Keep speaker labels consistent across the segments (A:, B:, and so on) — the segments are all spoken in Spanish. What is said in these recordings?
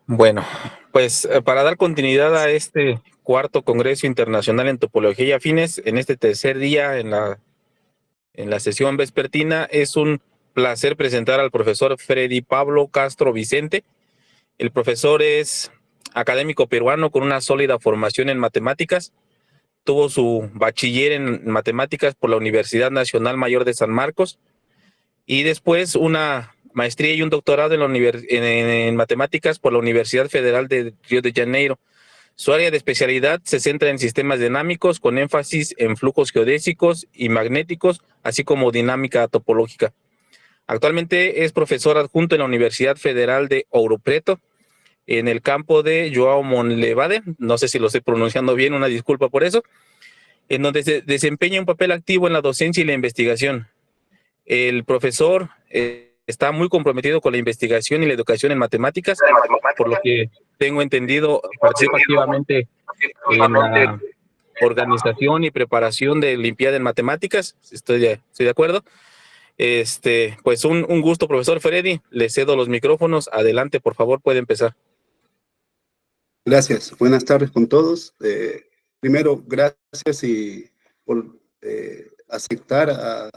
A: Bueno, pues para dar continuidad a este cuarto Congreso Internacional en Topología y Afines, en este tercer día en la sesión vespertina, es un placer presentar al profesor Freddy Pablo Castro Vicente. El profesor es académico peruano con una sólida formación en matemáticas. Tuvo su bachiller en matemáticas por la Universidad Nacional Mayor de San Marcos y después una maestría y un doctorado en matemáticas por la Universidad Federal de Río de Janeiro. Su área de especialidad se centra en sistemas dinámicos con énfasis en flujos geodésicos y magnéticos, así como dinámica topológica. Actualmente es profesor adjunto en la Universidad Federal de Ouro Preto, en el campo de João Monlevade, no sé si lo estoy pronunciando bien, una disculpa por eso, en donde se desempeña un papel activo en la docencia y la investigación. El profesor está muy comprometido con la investigación y la educación en matemáticas, por lo que tengo entendido, participa activamente en la organización y preparación de Olimpiada en Matemáticas. Estoy de acuerdo. Pues un gusto, profesor Freddy. Le cedo los micrófonos. Adelante, por favor, puede empezar.
B: Gracias. Buenas tardes con todos. Primero, gracias por aceptar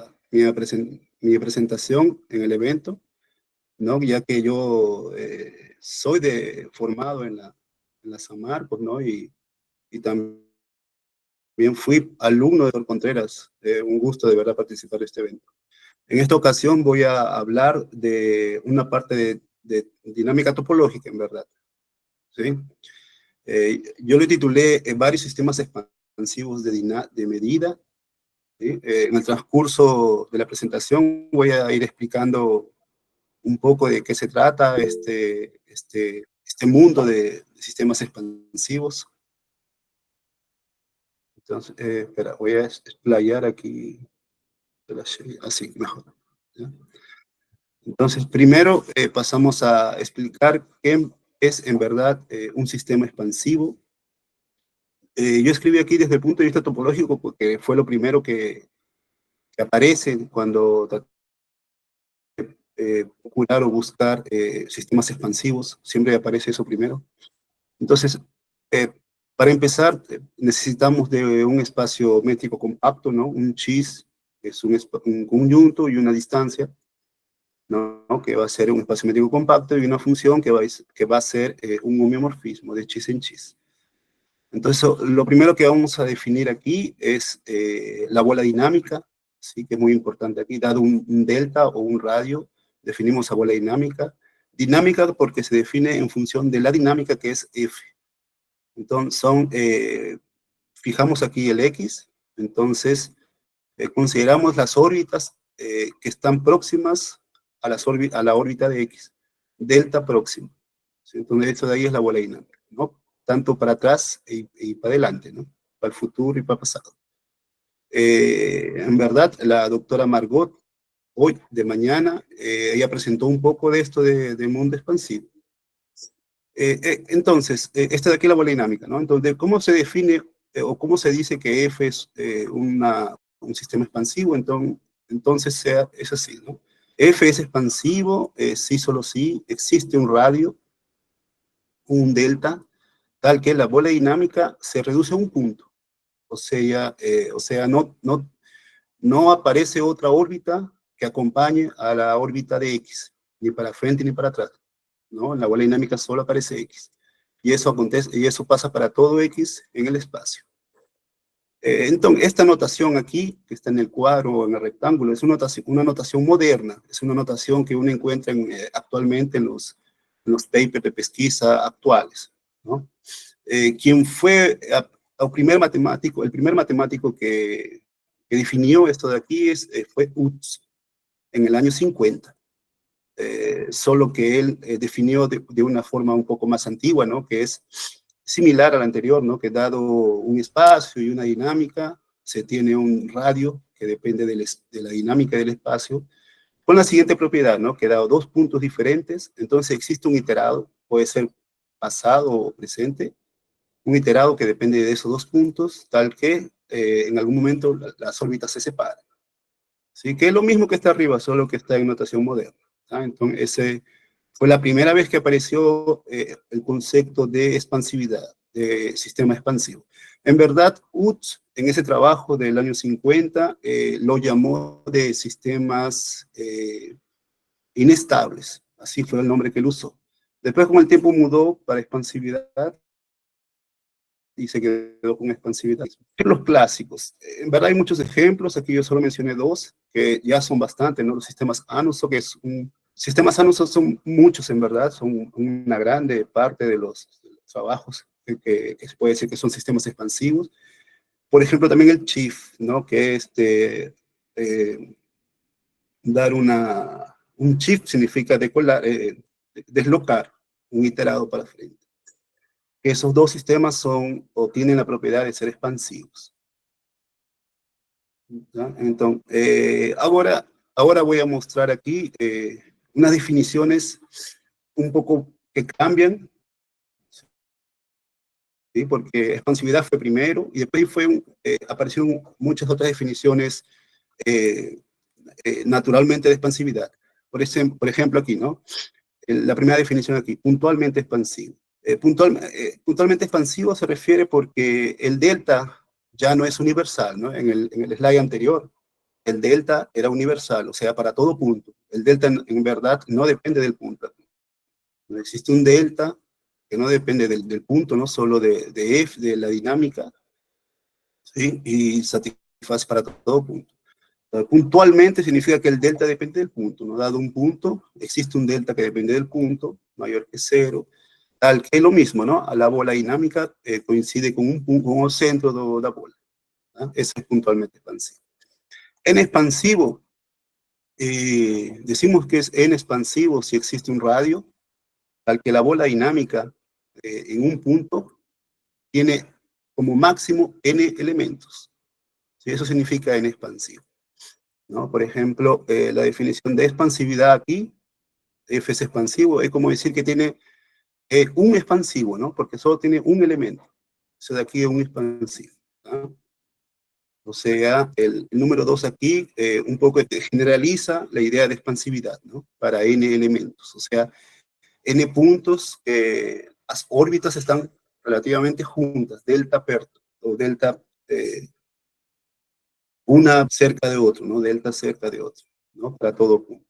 B: mi presentación en el evento, ¿no? Ya que yo soy formado en la San Marcos, ¿no? Y también fui alumno de Dr. Contreras. Un gusto de verdad participar de este evento. En esta ocasión voy a hablar de una parte de dinámica topológica, en verdad, ¿sí? Yo le titulé varios sistemas expansivos de medida. ¿Sí? En el transcurso de la presentación voy a ir explicando un poco de qué se trata este mundo de sistemas expansivos. Entonces, espera, voy a explayar aquí, así mejor, ¿ya? Entonces, primero pasamos a explicar qué es en verdad un sistema expansivo. Yo escribí aquí desde el punto de vista topológico porque fue lo primero que aparece cuando procurar o buscar sistemas expansivos, siempre aparece eso primero. Entonces, eh, para empezar, necesitamos de un espacio métrico compacto, ¿no? Un chis es un conjunto y una distancia, ¿no? Que va a ser un espacio métrico compacto y una función que va a ser un homeomorfismo de chis en chis. Entonces, lo primero que vamos a definir aquí es la bola dinámica, ¿sí? Que es muy importante aquí, dado un delta o un radio, definimos la bola dinámica. Dinámica porque se define en función de la dinámica que es F. Entonces, fijamos aquí el X, entonces consideramos las órbitas que están próximas a la órbita de X, delta próximo. ¿Sí? Entonces, eso de ahí es la bola dinámica, ¿no? Tanto para atrás y para adelante, ¿no? Para el futuro y para el pasado. En verdad, la doctora Margot, hoy de mañana, ella presentó un poco de esto de mundo expansivo. Entonces, esta de aquí es la bola dinámica, ¿no? Entonces, ¿cómo se define o cómo se dice que F es un sistema expansivo? Entonces es así, ¿no? F es expansivo, sí, solo sí, existe un radio, un delta, tal que la bola dinámica se reduce a un punto. O sea, no aparece otra órbita que acompañe a la órbita de X, ni para frente ni para atrás, ¿no? En la bola dinámica solo aparece X. Y eso acontece, y eso pasa para todo X en el espacio. Entonces, esta notación aquí, que está en el cuadro o en el rectángulo, es una notación moderna, es una notación que uno encuentra actualmente en los papers de pesquisa actuales, ¿no? Quien fue el primer matemático que definió esto de aquí fue Utz en el año 50. Solo que él definió de una forma un poco más antigua, ¿no? Que es similar a la anterior, ¿no? Que dado un espacio y una dinámica, se tiene un radio que depende de la dinámica del espacio, con la siguiente propiedad, ¿no? Que dado dos puntos diferentes, entonces existe un iterado, puede ser pasado o presente, un iterado que depende de esos dos puntos, tal que en algún momento las órbitas se separan. ¿Sí? Que es lo mismo que está arriba, solo que está en notación moderna. ¿Ah? Entonces, ese Fue la primera vez que apareció el concepto de expansividad, de sistema expansivo. En verdad, Utz, en ese trabajo del año 50, lo llamó de sistemas inestables. Así fue el nombre que él usó. Después, con el tiempo, mudó para expansividad y se quedó con expansividad. Los clásicos. En verdad hay muchos ejemplos, aquí yo solo mencioné dos, que ya son bastantes, ¿no? Los sistemas Anuso, que es un... Sistemas Anuso son muchos, en verdad, son una grande parte de los trabajos que se puede decir que son sistemas expansivos. Por ejemplo, también el Chief, ¿no? Que es dar un shift significa deslocar un iterado para frente. Esos dos sistemas son o tienen la propiedad de ser expansivos. ¿Ya? Entonces, ahora voy a mostrar aquí unas definiciones un poco que cambian, ¿sí? Porque expansividad fue primero y después aparecieron muchas otras definiciones eh, naturalmente de expansividad. Por ejemplo, aquí, ¿no? La primera definición aquí, puntualmente expansivo. Puntualmente expansivo se refiere porque el delta ya no es universal, ¿no? En el slide anterior, el delta era universal, o sea, para todo punto. El delta en verdad no depende del punto. No existe un delta que no depende del punto, no solo de F, de la dinámica, ¿sí? Y satisface para todo punto. Puntualmente significa que el delta depende del punto, ¿no? Dado un punto, existe un delta que depende del punto, mayor que cero, tal que es lo mismo, ¿no? A la bola dinámica coincide con un punto, con el centro de la bola. ¿No? Eso es puntualmente expansivo. En expansivo, decimos que es en expansivo si existe un radio, tal que la bola dinámica en un punto tiene como máximo n elementos. ¿Sí? Eso significa en expansivo. ¿No? Por ejemplo, la definición de expansividad aquí, F es expansivo, es como decir que tiene un expansivo, ¿no? Porque solo tiene un elemento. Eso de aquí es un expansivo. ¿No? O sea, el número 2 aquí un poco generaliza la idea de expansividad, ¿no? Para n elementos. O sea, n puntos, las órbitas están relativamente juntas, delta perto, o delta una cerca de otro, ¿no? Delta cerca de otro, ¿no? Para todo punto.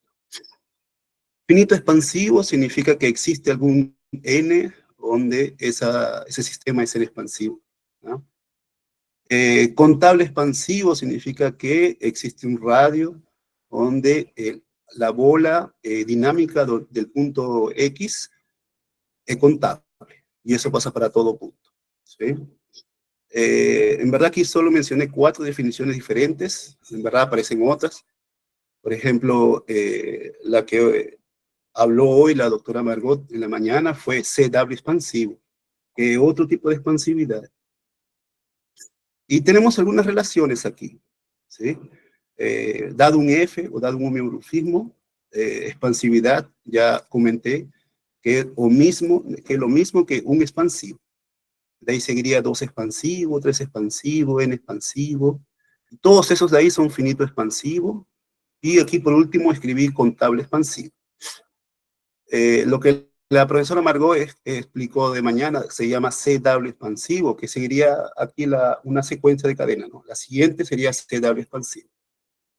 B: Finito expansivo significa que existe algún n donde ese sistema es el expansivo. ¿No? Contable expansivo significa que existe un radio donde la bola dinámica del punto X es contable. Y eso pasa para todo punto. ¿Sí? En verdad aquí solo mencioné 4 definiciones diferentes. En verdad aparecen otras. Por ejemplo, la que habló hoy la doctora Margot en la mañana fue CW expansivo, que es otro tipo de expansividad. Y tenemos algunas relaciones aquí, ¿sí? Dado un F o dado un homeomorfismo, expansividad, ya comenté, que es lo mismo que un expansivo. De ahí seguiría 2 expansivo, 3 expansivo, n expansivo. Todos esos de ahí son finito expansivo. Y aquí por último escribí contable expansivo. Lo que la profesora Margot explicó de mañana se llama CW expansivo, que seguiría aquí una secuencia de cadena, ¿no? La siguiente sería CW expansivo.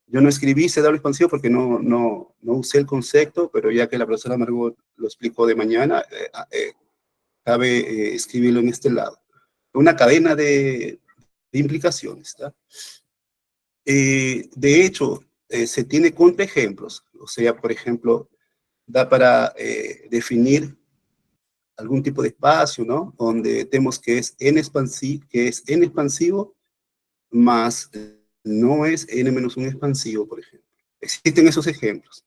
B: Yo no escribí CW expansivo porque no usé el concepto, pero ya que la profesora Margot lo explicó de mañana, cabe escribirlo en este lado. Una cadena de implicaciones, ¿tá? De hecho, se tiene contraejemplos, o sea, por ejemplo, da para definir algún tipo de espacio, ¿no? Donde tenemos que es n expansivo más no es n menos 1 expansivo, por ejemplo. Existen esos ejemplos.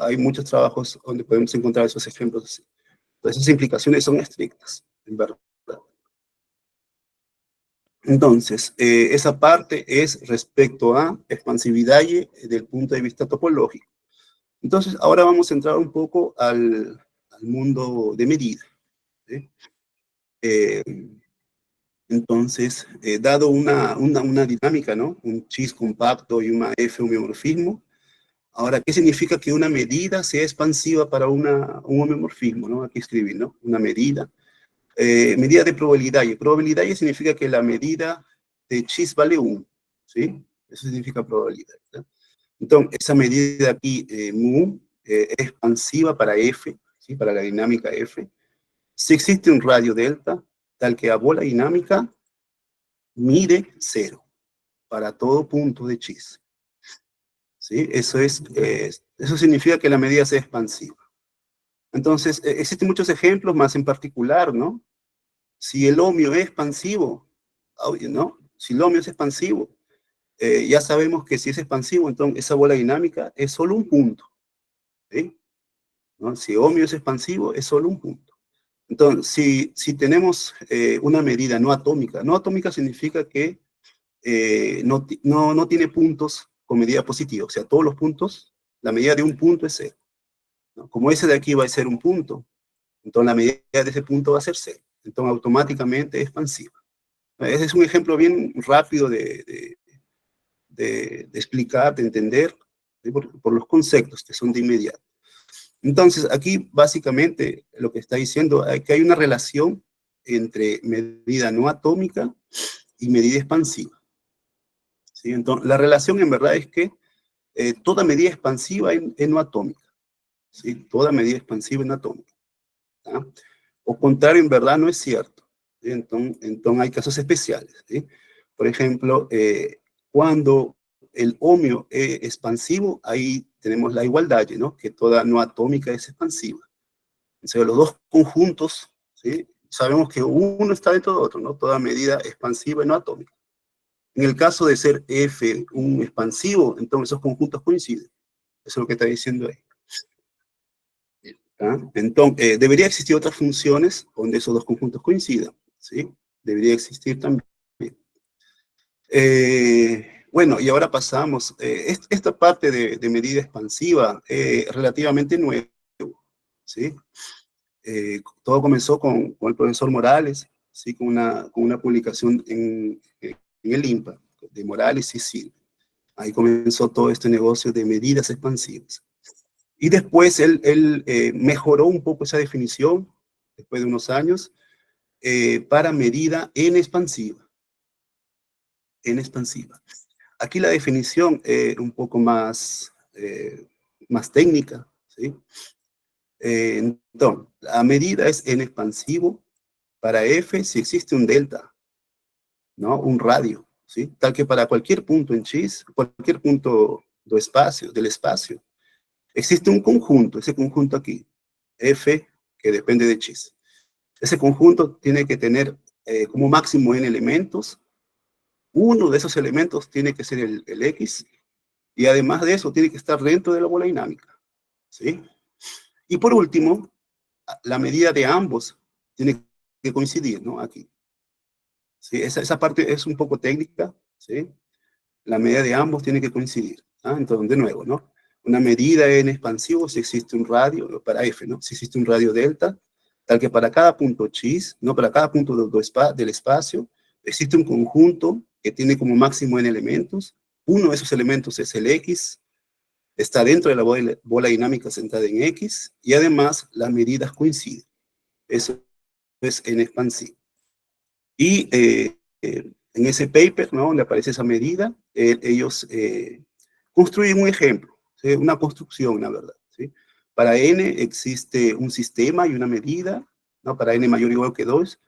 B: Hay muchos trabajos donde podemos encontrar esos ejemplos así. Entonces, esas implicaciones son estrictas, en verdad. Entonces, esa parte es respecto a expansividad del punto de vista topológico. Entonces, ahora vamos a entrar un poco al mundo de medida. ¿Sí? Entonces, dado una dinámica, ¿no? Un chis compacto y una F homeomorfismo, Ahora, ¿qué significa que una medida sea expansiva para un homeomorfismo, ¿no? Aquí escribí, ¿no? Una medida. Medida de probabilidad. Y probabilidad significa que la medida de X vale 1, ¿sí? Eso significa probabilidad, ¿no? Entonces, esa medida aquí, mu, es expansiva para F, ¿sí? Para la dinámica F. Si existe un radio delta, tal que a bola dinámica mide 0 para todo punto de X. ¿Sí? Eso significa que la medida sea expansiva. Entonces, existen muchos ejemplos más en particular, ¿no? Si el ohmio es expansivo, ¿no? Si el ohmio es expansivo, ya sabemos que si es expansivo, entonces esa bola dinámica es solo un punto, ¿sí? ¿No? Si ohmio es expansivo, es solo un punto. Entonces, si tenemos una medida no atómica significa que no tiene puntos con medida positiva, o sea, todos los puntos, la medida de un punto es 0, ¿no? Como ese de aquí va a ser un punto, entonces la medida de ese punto va a ser 0, entonces automáticamente es expansiva. Ese es un ejemplo bien rápido de explicar, de entender, ¿sí? Por los conceptos que son de inmediato. Entonces, aquí básicamente lo que está diciendo es que hay una relación entre medida no atómica y medida expansiva, ¿sí? Entonces, la relación en verdad es que toda medida expansiva es no atómica, ¿sí? Toda medida expansiva es no atómica, ¿tá? O contrario, en verdad no es cierto, ¿sí? Entonces hay casos especiales, ¿sí? Por ejemplo, cuando el ohmio es expansivo, ahí tenemos la igualdad, ¿no? Que toda no atómica es expansiva. Entonces, los dos conjuntos, ¿sí? Sabemos que uno está dentro del otro, ¿no? Toda medida expansiva y no atómica. En el caso de ser F un expansivo, entonces esos conjuntos coinciden. Eso es lo que está diciendo ahí. ¿Ah? Entonces, debería existir otras funciones donde esos dos conjuntos coincidan, ¿sí? Debería existir también. Bueno, y ahora pasamos. Esta parte de medida expansiva es relativamente nueva, ¿sí? Todo comenzó con el profesor Morales, ¿sí? Con una publicación en el INPA, de Morales y Silva. Ahí comenzó todo este negocio de medidas expansivas. Y después él mejoró un poco esa definición, después de unos años, para medida en expansiva. En expansiva. Aquí la definición es un poco más técnica, ¿sí? Entonces, la medida es en expansivo para F si existe un delta, ¿no? Un radio, ¿sí? Tal que para cualquier punto en X, cualquier punto del espacio, existe un conjunto, ese conjunto aquí, F, que depende de X. Ese conjunto tiene que tener como máximo n elementos. Uno de esos elementos tiene que ser el X, y además de eso tiene que estar dentro de la bola dinámica, ¿sí? Y por último, la medida de ambos tiene que coincidir, ¿no? Aquí. ¿Sí? Esa parte es un poco técnica, ¿sí? La medida de ambos tiene que coincidir. ¿Ah? Entonces, de nuevo, ¿no? Una medida en expansivo si existe un radio, para F, ¿no? Si existe un radio delta, tal que para cada punto X, ¿no? Para cada punto del espacio, existe un conjunto que tiene como máximo n elementos. Uno de esos elementos es el X, está dentro de la bola dinámica centrada en X, y además las medidas coinciden. Eso es en expansivo. Y en ese paper, ¿no? Le aparece esa medida, ellos construyen un ejemplo, ¿sí? Una construcción, la verdad, ¿sí? Para n existe un sistema y una medida, ¿no? Para n mayor o igual que 2,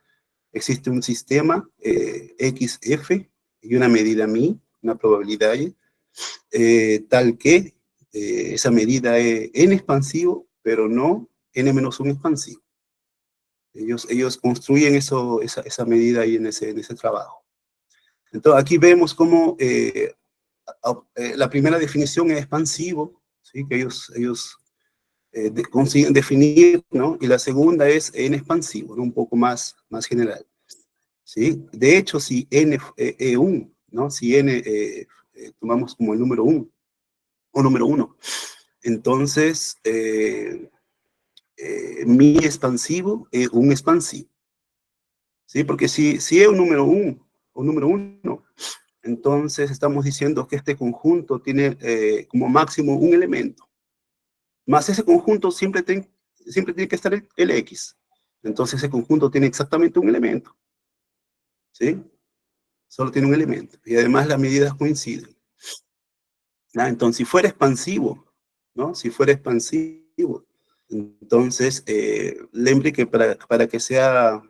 B: existe un sistema xf y una medida mi, una probabilidad tal que esa medida es n expansivo, pero no n-1 expansivo. Ellos construyen esa medida ahí en ese trabajo. Entonces, aquí vemos cómo la primera definición es expansivo, ¿sí? Que ellos consiguen definir, ¿no? Y la segunda es en expansivo, ¿no? Un poco más general, ¿sí? De hecho, si n es 1, ¿no? Si n tomamos como el número 1, o número 1, entonces mi expansivo es un expansivo, ¿sí? Porque si es un número 1, o número 1, entonces estamos diciendo que este conjunto tiene como máximo un elemento, más ese conjunto siempre tiene que estar el X. Entonces ese conjunto tiene exactamente un elemento, ¿sí? Solo tiene un elemento. Y además las medidas coinciden. ¿Ya? Entonces, si fuera expansivo, ¿no? Si fuera expansivo, entonces, lembre que para que sea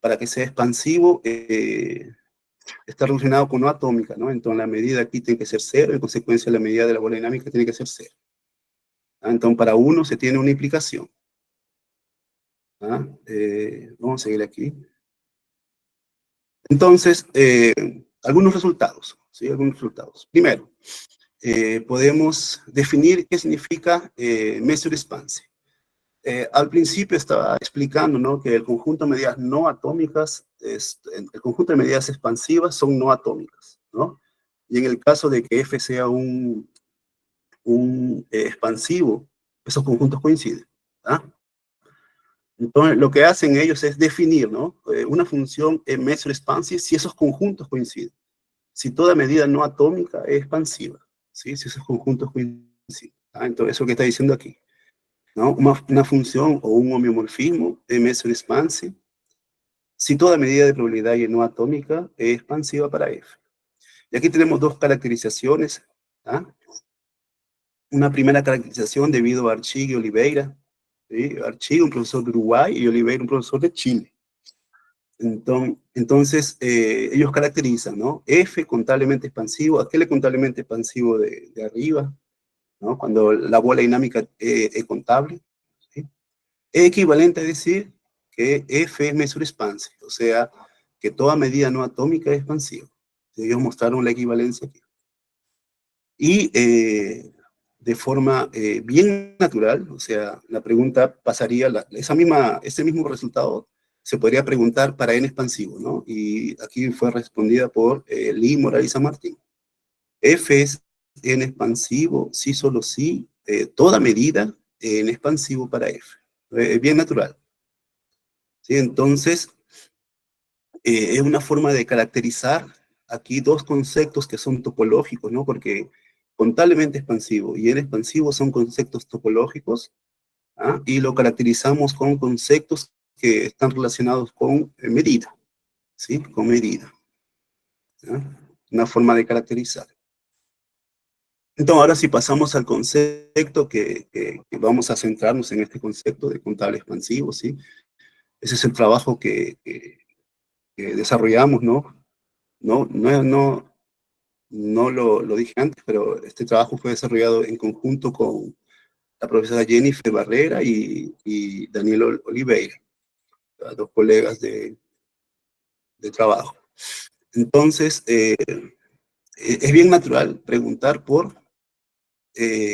B: expansivo, está relacionado con no atómica, ¿no? Entonces, la medida aquí tiene que ser cero, en consecuencia, la medida de la bola dinámica tiene que ser cero. ¿Ah? Entonces, para uno se tiene una implicación. ¿Ah? Vamos a seguir aquí. Entonces, algunos resultados, ¿sí? Algunos resultados. Primero, podemos definir qué significa measure expansive. Al principio estaba explicando, ¿no?, que el conjunto de medidas no atómicas, el conjunto de medidas expansivas son no atómicas, ¿no? Y en el caso de que F sea un expansivo, esos conjuntos coinciden. ¿Ah? Entonces, lo que hacen ellos es definir, ¿no?, una función measure expansive si esos conjuntos coinciden. Si toda medida no atómica es expansiva, ¿sí? Si esos conjuntos coinciden. ¿Ah? Entonces, eso que está diciendo aquí, ¿no? Una función o un homeomorfismo de measure expansive si toda medida de probabilidad y no atómica es expansiva para F. Y aquí tenemos dos caracterizaciones. ¿Ah? Una primera caracterización debido a Archie y Oliveira. ¿Sí? Archie, un profesor de Uruguay, y Oliveira, un profesor de Chile. Entonces, ellos caracterizan, ¿no?, F contablemente expansivo. Aquel es contablemente expansivo de arriba, ¿no?, cuando la bola dinámica es contable, ¿sí? Es equivalente a decir que F es measure expansive, o sea, que toda medida no atómica es expansiva. Ellos mostraron la equivalencia aquí. Y de forma bien natural, o sea, la pregunta pasaría, ese mismo resultado se podría preguntar para n expansivo, ¿no? Y aquí fue respondida por Lee, Morales y San Martín. F es n expansivo, sí, solo sí, toda medida n expansivo para F. Bien natural. ¿Sí? Entonces, es una forma de caracterizar aquí dos conceptos que son topológicos, ¿no? Porque contablemente expansivo y n expansivo son conceptos topológicos, ¿ah? Y lo caracterizamos con conceptos que están relacionados con medida, ¿sí? Con medida. ¿Ah? Una forma de caracterizar. Entonces, ahora sí pasamos al concepto que vamos a centrarnos en este concepto de contable expansivo, ¿sí? Ese es el trabajo que desarrollamos, ¿no? No lo dije antes, pero este trabajo fue desarrollado en conjunto con la profesora Jennifer Barrera y Daniel Oliveira, dos colegas de trabajo. Entonces, es bien natural preguntar por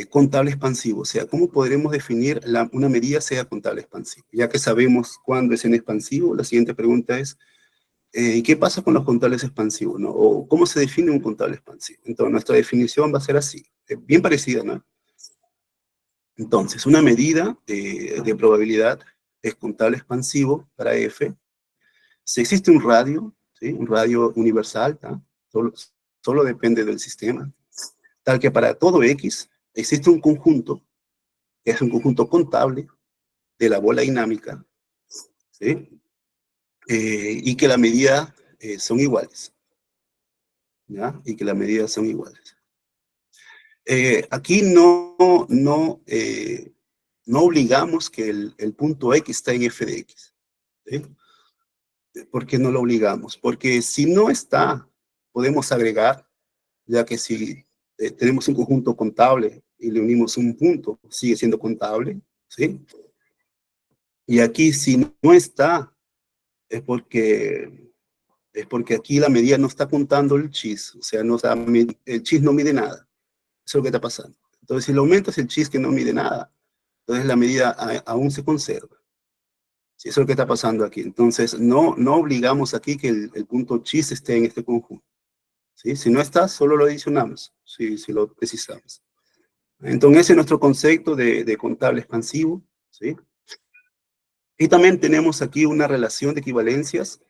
B: contable expansivo, o sea, ¿cómo podremos definir una medida sea contable expansivo? Ya que sabemos cuándo es en expansivo, la siguiente pregunta es, ¿qué pasa con los contables expansivos, ¿no? O ¿cómo se define un contable expansivo? Entonces, nuestra definición va a ser así, bien parecida, ¿no? Entonces, una medida de probabilidad es contable expansivo para F. Si existe un radio, ¿sí?, un radio universal, ¿tá?, solo depende del sistema, tal que para todo X existe un conjunto, que es un conjunto contable de la bola dinámica, ¿sí? Y que las medidas son iguales, ¿ya? Y que las medidas son iguales. Aquí no obligamos que el punto X está en f de X, ¿sí? ¿Por qué no lo obligamos? Porque si no está, podemos agregar, ya que si tenemos un conjunto contable y le unimos un punto, sigue siendo contable, ¿sí? Y aquí si no está, es porque aquí la medida no está contando el chis, o sea, el chis no mide nada. Eso es lo que está pasando. Entonces, si le aumentas el chis que no mide nada, entonces la medida aún se conserva. Sí, eso es lo que está pasando aquí. Entonces, no obligamos aquí que el punto chis esté en este conjunto. ¿Sí? Si no está, solo lo adicionamos, si lo precisamos. Entonces, ese es nuestro concepto de contable expansivo, ¿sí? Y también tenemos aquí una relación de equivalencias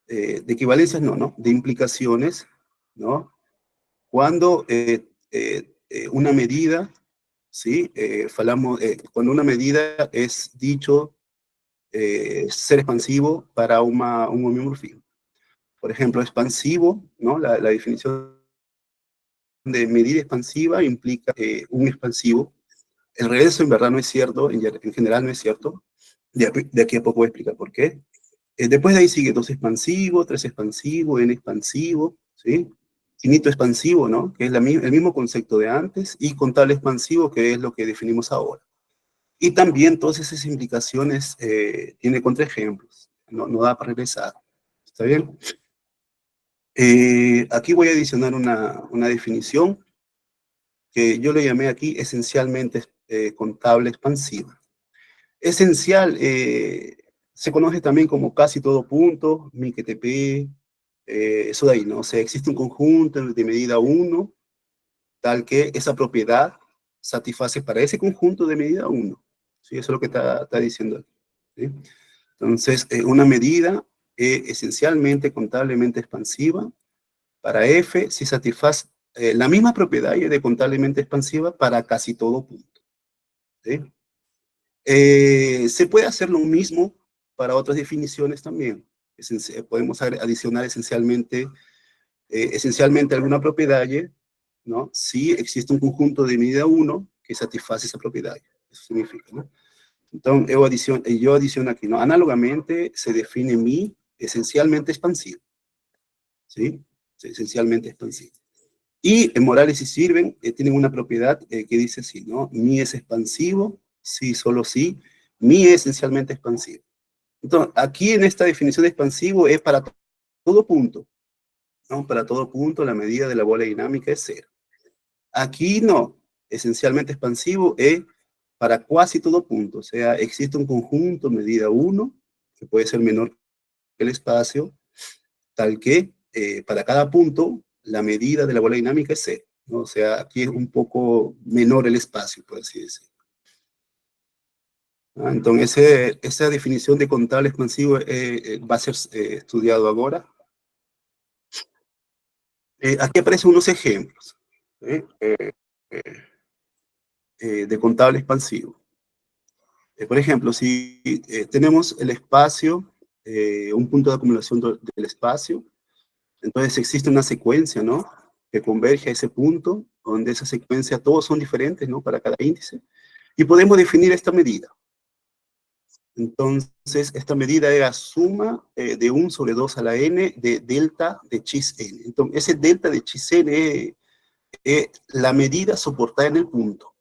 B: de equivalencias no, ¿no? De implicaciones, ¿no? Cuando una medida, ¿sí? Cuando una medida es dicho ser expansivo para un homeomorfismo. Por ejemplo, expansivo, ¿no? La definición de medida expansiva implica un expansivo. El reverso en verdad no es cierto, en general no es cierto. De aquí a poco voy a explicar por qué. Después de ahí sigue 2 expansivo, 3 expansivo, n expansivo, ¿sí? Finito expansivo, ¿no? Que es el mismo concepto de antes, y contable expansivo, que es lo que definimos ahora. Y también todas esas implicaciones tiene contraejemplos, no da para regresar. ¿Está bien? Aquí voy a adicionar una definición que yo le llamé aquí esencialmente contable expansiva. Esencial se conoce también como casi todo punto, MIQTP, eso de ahí, ¿no? O sea, existe un conjunto de medida 1, tal que esa propiedad satisface para ese conjunto de medida 1. ¿Sí? Eso es lo que está diciendo aquí. ¿Sí? Entonces, una medida esencialmente contablemente expansiva para F si satisface la misma propiedad y es de contablemente expansiva para casi todo punto. ¿Sí? Se puede hacer lo mismo para otras definiciones también. Podemos adicionar esencialmente alguna propiedad, ¿no? Si existe un conjunto de medida 1 que satisface esa propiedad. Eso significa, ¿no? Entonces, yo adiciono aquí, ¿no? Análogamente, se define mi esencialmente expansivo. ¿Sí? Esencialmente expansivo. Y en Morales y Sirven tienen una propiedad que dice así, ¿no? Mi es expansivo, sí, solo sí. Mi es esencialmente expansivo. Entonces, aquí en esta definición de expansivo es para todo punto, ¿no? Para todo punto la medida de la bola dinámica es 0. Aquí no, esencialmente expansivo es para casi todo punto, o sea, existe un conjunto medida 1, que puede ser menor que el espacio, tal que para cada punto la medida de la bola dinámica es 0, ¿no? O sea, aquí es un poco menor el espacio, por así decirlo. Entonces, esa definición de contable expansivo va a ser estudiado ahora. Aquí aparecen unos ejemplos de contable expansivo. Por ejemplo, si tenemos el espacio, un punto de acumulación del espacio, entonces existe una secuencia, ¿no? Que converge a ese punto, donde esa secuencia todos son diferentes, ¿no? Para cada índice. Y podemos definir esta medida. Entonces, esta medida es la suma de 1 sobre 2 a la n de delta de chis n. Entonces, ese delta de chis n es la medida soportada en el punto.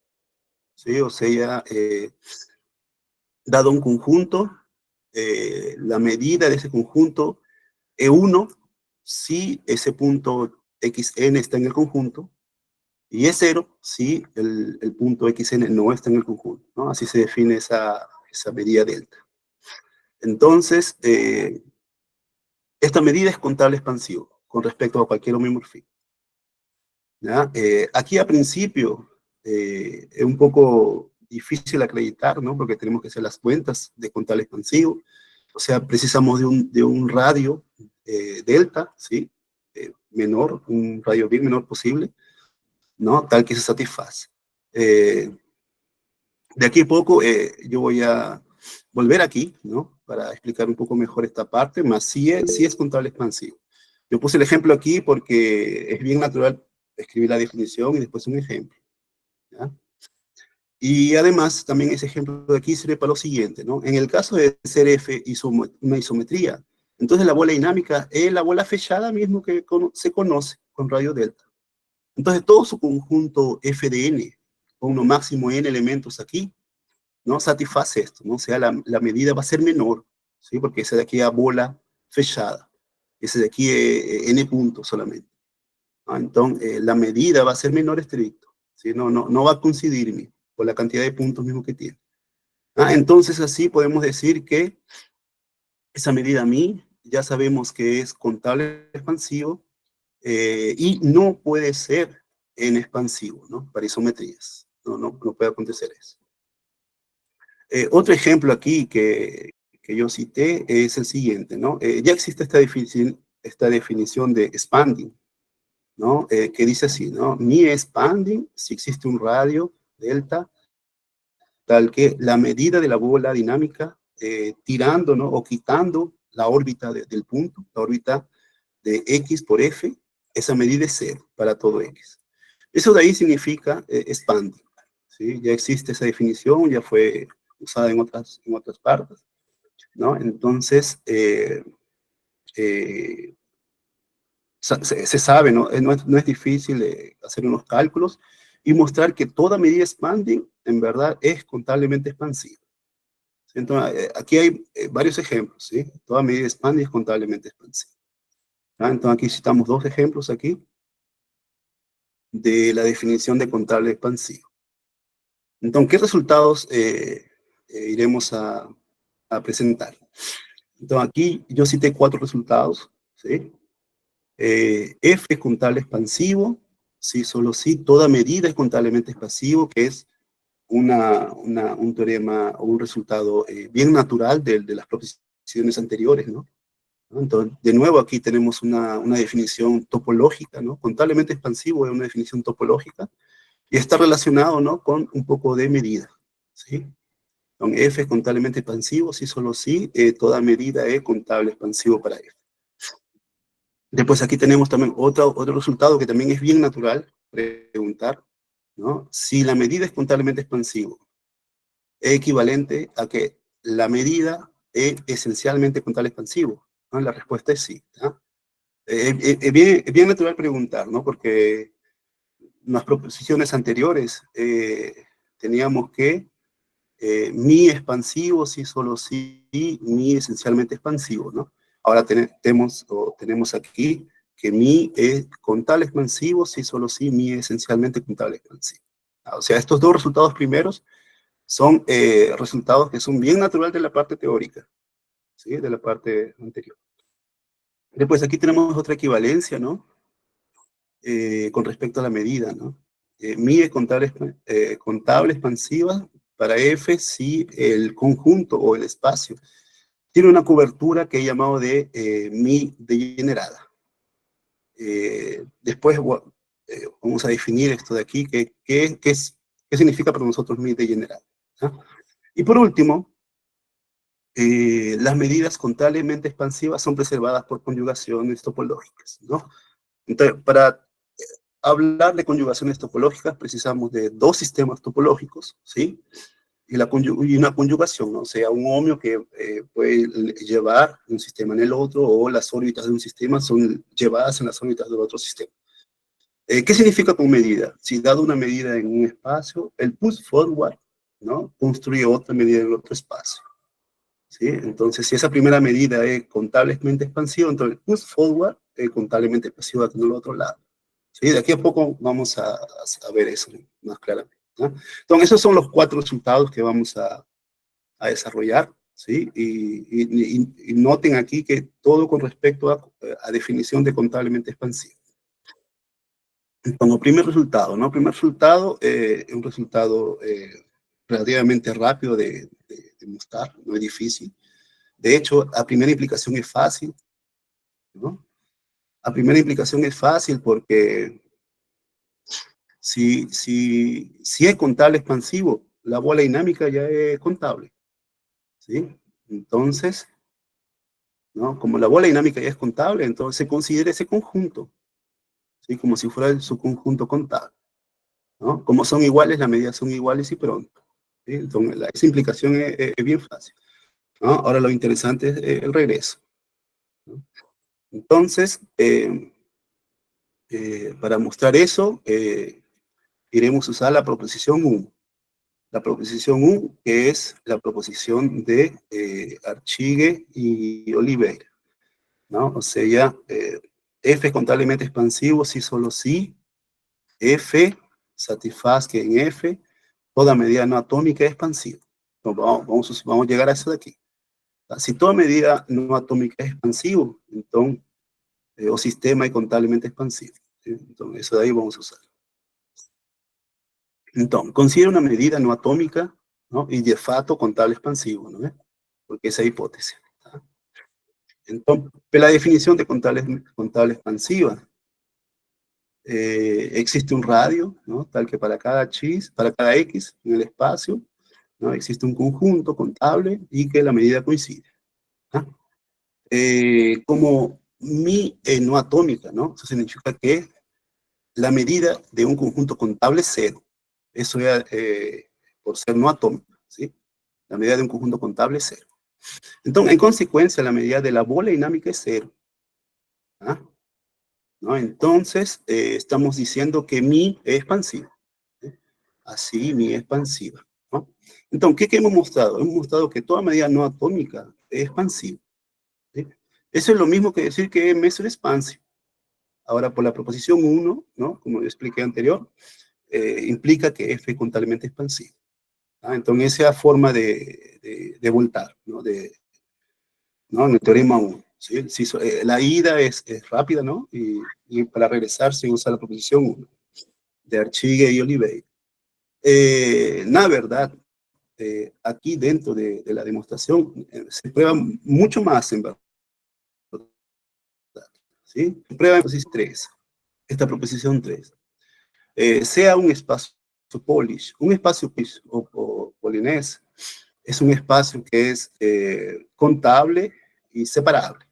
B: ¿Sí? O sea, dado un conjunto, la medida de ese conjunto es 1 si ese punto xn está en el conjunto, y es 0 si el punto xn no está en el conjunto, ¿no? Así se define esa medida delta. Entonces, esta medida es contable expansivo con respecto a cualquier homomorfismo. Aquí a principio es un poco difícil acreditar, ¿no? Porque tenemos que hacer las cuentas de contable expansivo. O sea, precisamos de un radio delta, ¿sí? Menor, un radio bien menor posible, ¿no? Tal que se satisface. De aquí a poco yo voy a volver aquí, ¿no? Para explicar un poco mejor esta parte, más sí es contable expansivo. Yo puse el ejemplo aquí porque es bien natural escribir la definición y después un ejemplo, ¿ya? Y además, también ese ejemplo de aquí sirve para lo siguiente, ¿no? En el caso de ser F una isometría, entonces la bola dinámica es la bola fechada mismo que se conoce con radio delta. Entonces todo su conjunto F de n, con uno máximo n elementos aquí, ¿no? Satisface esto, ¿no? O sea, la medida va a ser menor, ¿sí? Porque esa de aquí es bola fechada, ese de aquí es n puntos solamente. Entonces, la medida va a ser menor estricto, ¿sí? No va a coincidir por la cantidad de puntos mismo que tiene. Entonces, así podemos decir que esa medida mi ya sabemos que es contable expansivo y no puede ser en expansivo, ¿no? Para isometrías. No puede acontecer eso. Otro ejemplo aquí que que yo cité es el siguiente, ¿no? Ya existe esta definición de expanding, ¿no? Que dice así, ¿no? Mi expanding, si existe un radio delta, tal que la medida de la bola dinámica tirando, ¿no? O quitando la órbita del punto, la órbita de X por F, esa medida es cero para todo X. Eso de ahí significa expanding, ¿sí? Ya existe esa definición, ya fue usada en otras partes, ¿no? Entonces, eh, se sabe, ¿no? No es difícil hacer unos cálculos y mostrar que toda medida expanding, en verdad, es contablemente expansiva. Entonces, aquí hay varios ejemplos, ¿sí? Toda medida expanding es contablemente expansiva. ¿Ah? Entonces, aquí citamos dos ejemplos aquí de la definición de contable expansivo. Entonces, ¿qué resultados iremos a presentar? Entonces, aquí yo cité 4 resultados, ¿sí? F es contable expansivo, sí, solo sí, toda medida es contablemente expansivo, que es un teorema o un resultado bien natural de las proposiciones anteriores, ¿no? Entonces, de nuevo, aquí tenemos una definición topológica, ¿no? Contablemente expansivo es una definición topológica y está relacionado, ¿no? Con un poco de medida, ¿sí? Entonces, F es contablemente expansivo, sí, solo sí, toda medida es contable expansivo para F. Después aquí tenemos también otro resultado que también es bien natural, preguntar, ¿no? Si la medida es contablemente expansivo, es equivalente a que la medida es esencialmente contable expansivo, ¿no? La respuesta es sí, ¿no? Es bien natural preguntar, ¿no? Porque en las proposiciones anteriores teníamos que mi expansivo, sí, solo sí, mi esencialmente expansivo, ¿no? Ahora tenemos aquí que mi es contable expansivo, sí, solo sí, mi esencialmente contable expansivo. O sea, estos dos resultados primeros son resultados que son bien naturales de la parte teórica, ¿sí? De la parte anterior. Después aquí tenemos otra equivalencia, ¿no? Con respecto a la medida, ¿no? Mi es contable expansiva para F si el conjunto o el espacio tiene una cobertura que he llamado de mi degenerada. Después vamos a definir esto de aquí, qué significa para nosotros mi degenerada, ¿no? Y por último, las medidas contablemente expansivas son preservadas por conjugaciones topológicas, ¿no? Entonces, para hablar de conjugaciones topológicas precisamos de dos sistemas topológicos, ¿sí? Y una conjugación, ¿no? O sea, un homio que puede llevar un sistema en el otro, o las órbitas de un sistema son llevadas en las órbitas del otro sistema. ¿Qué significa con medida? Si dado una medida en un espacio, el push forward, ¿no? Construye otra medida en el otro espacio, ¿sí? Entonces, si esa primera medida es contablemente expansiva, entonces el push forward es contablemente expansiva en el otro lado. ¿Sí? De aquí a poco vamos a ver eso más claramente, ¿no? Entonces, esos son los 4 resultados que vamos a desarrollar, ¿sí? Y noten aquí que todo con respecto a definición de contablemente expansivo. Como primer resultado, ¿no? Primer resultado, un resultado relativamente rápido de mostrar, no es difícil. De hecho, a primera implicación es fácil, ¿no? A primera implicación es fácil porque si es contable expansivo, la bola dinámica ya es contable, ¿sí? Entonces, ¿no? Como la bola dinámica ya es contable, entonces se considera ese conjunto, ¿sí? Como si fuera su conjunto contable, ¿no? Como son iguales, las medidas son iguales y pronto, ¿sí? Entonces, esa implicación es bien fácil, ¿no? Ahora lo interesante es el regreso, ¿no? Entonces, para mostrar eso, iremos a usar la proposición 1. La proposición 1, que es la proposición de Archie y Oliveira, ¿no? O sea, ya F es contablemente expansivo si solo si F satisface que en F toda medida no atómica es expansiva. Entonces, vamos a llegar a eso de aquí. Si toda medida no atómica es expansivo, entonces, o sistema es contablemente expansivo, ¿sí? Entonces, eso de ahí vamos a usar. Entonces, considera una medida no atómica, ¿no? Y de facto contable expansivo, ¿no? porque esa hipótesis. ¿Tá? Entonces, la definición de contable expansiva. Existe un radio, ¿no? Tal que para cada X en el espacio, ¿no? Existe un conjunto contable y que la medida coincide. ¿No? Como mi no atómica, ¿no? Eso significa que la medida de un conjunto contable es cero. Eso ya, por ser no atómica, ¿sí? La medida de un conjunto contable es cero. Entonces, en consecuencia, la medida de la bola dinámica es cero. ¿Ah? ¿No? Entonces, estamos diciendo que mi es expansiva. ¿Sí? Así, mi es expansiva. ¿No? Entonces, ¿qué hemos mostrado? Hemos mostrado que toda medida no atómica es expansiva. ¿Sí? Eso es lo mismo que decir que M es una expansión. Ahora, por la proposición 1, ¿no? Como yo expliqué anterior, implica que F es contablemente expansivo. ¿Ah? Entonces, esa forma de voltar, ¿no? ¿No? En el teorema 1. ¿Sí? La ida es rápida, ¿no? Y para regresar se usa la proposición 1 de Archie y Oliveira. La verdad, aquí dentro de la demostración se prueba mucho más en verdad. ¿Sí? Se prueba en esta proposición 3. Sea un espacio Polish, un espacio Polish o polinés, es un espacio que es contable y separable.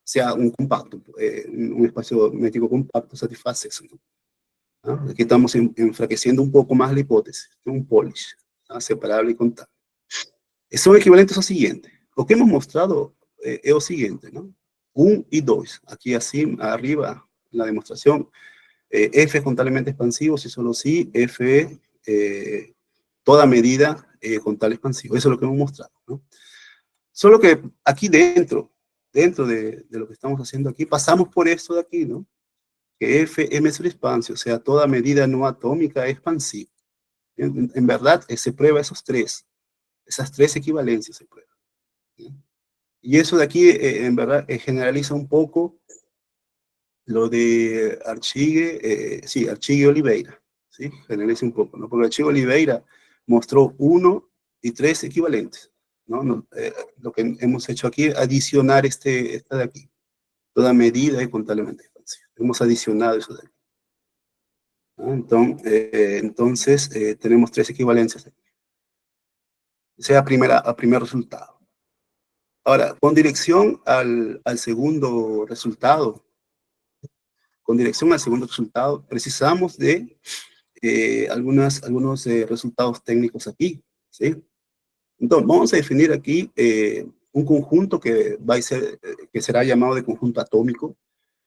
B: Sea un compacto, un espacio métrico compacto satisface eso. ¿No? Aquí estamos enfraqueciendo un poco más la hipótesis, un Polish, ¿no? Separable y contable. Son equivalentes al siguiente. Lo que hemos mostrado es lo siguiente, ¿no? 1 y 2, aquí así arriba en la demostración, F es contablemente expansivo si solo si F es toda medida contable expansivo. Eso es lo que hemos mostrado, ¿no? Solo que aquí dentro de lo que estamos haciendo aquí, pasamos por esto de aquí, ¿no? Que Fm es el expansio, o sea, toda medida no atómica es expansiva. En verdad, se prueba esas tres equivalencias se prueban. ¿Sí? Y eso de aquí, en verdad, generaliza un poco lo de Archie y Oliveira, ¿sí? Generaliza un poco, ¿no? Porque Archie y Oliveira mostró 1 y 3 equivalentes, ¿no? Lo que hemos hecho aquí es adicionar esta de aquí. Toda medida es contablemente expansiva. Hemos adicionado eso de aquí. ¿No? Entonces tenemos 3 equivalencias aquí. Ese es a primer resultado. Ahora, con dirección al segundo resultado, precisamos de algunos resultados técnicos aquí, ¿sí? Entonces, vamos a definir aquí un conjunto que será llamado de conjunto atómico.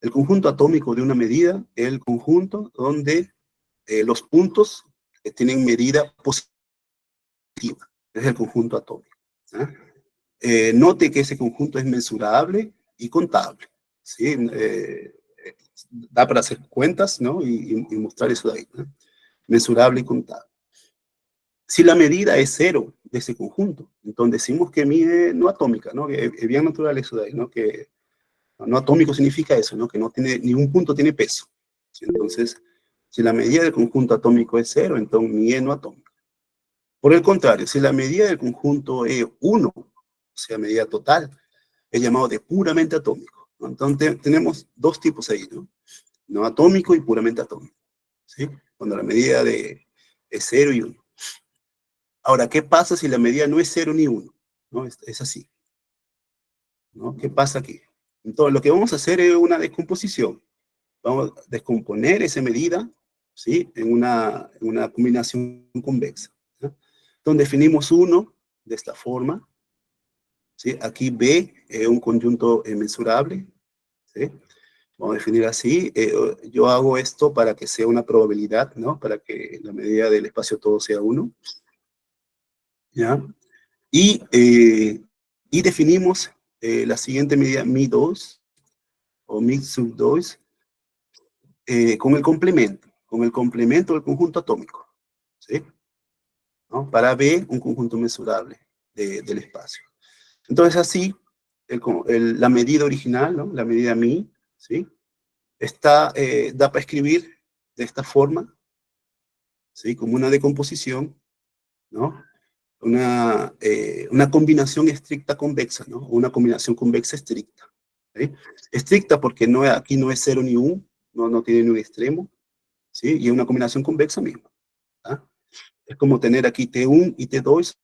B: El conjunto atómico de una medida es el conjunto donde los puntos tienen medida positiva. Es el conjunto atómico. Note que ese conjunto es mensurable y contable. ¿Sí? Da para hacer cuentas, ¿no? Y mostrar eso de ahí, ¿no? Mensurable y contable. Si la medida es cero de ese conjunto, entonces decimos que mide no atómica, ¿no? Que es bien natural eso de ahí, ¿no? Que no atómico significa eso, ¿no? Que no tiene, ningún punto tiene peso. Entonces, si la medida del conjunto atómico es cero, entonces mide no atómico. Por el contrario, si la medida del conjunto es 1, o sea, medida total, es llamado de puramente atómico, ¿no? Entonces, tenemos dos tipos ahí, ¿no? No atómico y puramente atómico, ¿sí? Cuando la medida es 0 y 1. Ahora, ¿qué pasa si la medida no es 0 ni 1? ¿No? Es así, ¿no? ¿Qué pasa aquí? Entonces, lo que vamos a hacer es una descomposición. Vamos a descomponer esa medida, ¿sí? En una combinación convexa, ¿no? Entonces, definimos 1 de esta forma, ¿sí? Aquí B es un conjunto mensurable, ¿sí? Vamos a definir así. Yo hago esto para que sea una probabilidad, ¿no? Para que la medida del espacio todo sea 1, ¿ya? Y definimos la siguiente medida, mi2, o mi sub 2, con el complemento del conjunto atómico, ¿sí? ¿No? Para B, un conjunto mensurable del espacio. Entonces así, la medida original, ¿no? La medida mi, ¿sí? Da para escribir de esta forma, ¿sí? Como una decomposición, ¿no? una combinación estricta convexa, ¿no? Una combinación convexa estricta. ¿Sí? Estricta porque no, aquí no es 0 ni 1, no tiene ni un extremo, ¿sí? Y es una combinación convexa misma. ¿Ah? Es como tener aquí T1 y T2,